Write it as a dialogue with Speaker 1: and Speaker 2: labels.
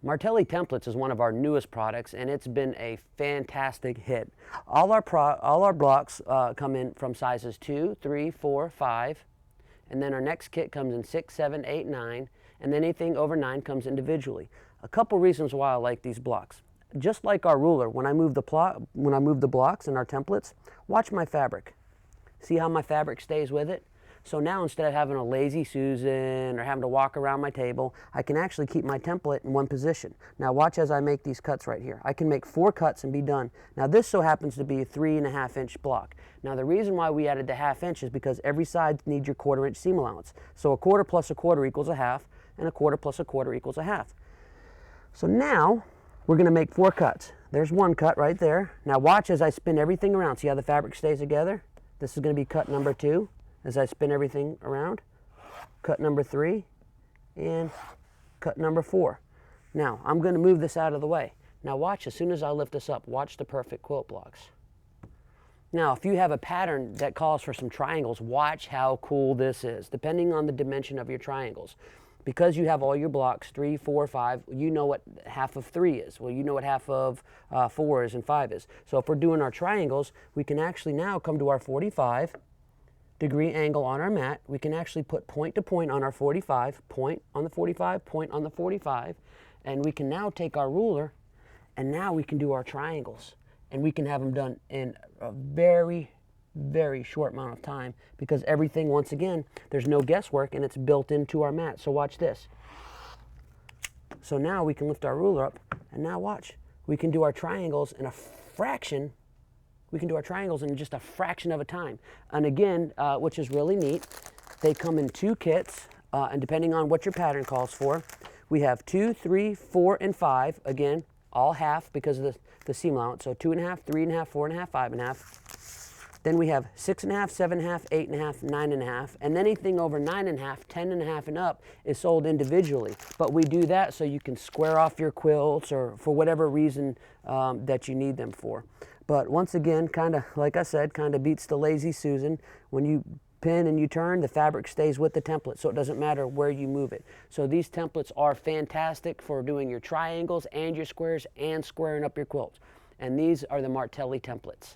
Speaker 1: Martelli Templates is one of our newest products, and it's been a fantastic hit. All our blocks come in from sizes 2, 3, 4, 5, and then our next kit comes in 6, 7, 8, 9, and then anything over 9 comes individually. A couple reasons why I like these blocks. Just like our ruler, when I move the blocks in our templates, watch my fabric. See how my fabric stays with it? So now instead of having a lazy Susan or having to walk around my table, I can actually keep my template in one position. Now watch as I make these cuts right here. I can make 4 cuts and be done. Now this so happens to be a 3.5 inch block. Now the reason why we added the 1/2 inch is because every side needs your 1/4 inch seam allowance. So 1/4 plus 1/4 equals 1/2, and 1/4 plus 1/4 equals 1/2. So now we're going to make 4 cuts. There's 1 cut right there. Now watch as I spin everything around. See how the fabric stays together? This is going to be cut number 2. As I spin everything around, cut number 3, and cut number 4. Now, I'm going to move this out of the way. Now watch, as soon as I lift this up, watch the perfect quilt blocks. Now, if you have a pattern that calls for some triangles, watch how cool this is, depending on the dimension of your triangles. Because you have all your blocks, 3, 4, 5, you know what 1/2 of 3 is. Well, you know what 1/2 of 4 is and 5 is. So if we're doing our triangles, we can actually now come to our 45-degree angle on our mat. We can actually put point to point on our 45, point on the 45, point on the 45, and we can now take our ruler and now we can do our triangles, and we can have them done in a very, very short amount of time, because everything, once again, there's no guesswork and it's built into our mat. So watch this. So now we can lift our ruler up, and now watch. We can do our triangles in a fraction. We can do our triangles in just a fraction of a time. And again, which is really neat, they come in 2 kits, and depending on what your pattern calls for, we have 2, 3, 4, and 5. Again, all 1/2 because of the seam allowance. So 2.5, 3.5, 4.5, 5.5. Then we have 6.5, 7.5, 8.5, 9.5, and anything over 9.5, 10.5, and up is sold individually. But we do that so you can square off your quilts or for whatever reason that you need them for. But once again, kind of, like I said, kind of beats the lazy Susan. When you pin and you turn, the fabric stays with the template, so it doesn't matter where you move it. So these templates are fantastic for doing your triangles and your squares and squaring up your quilts. And these are the Martelli templates.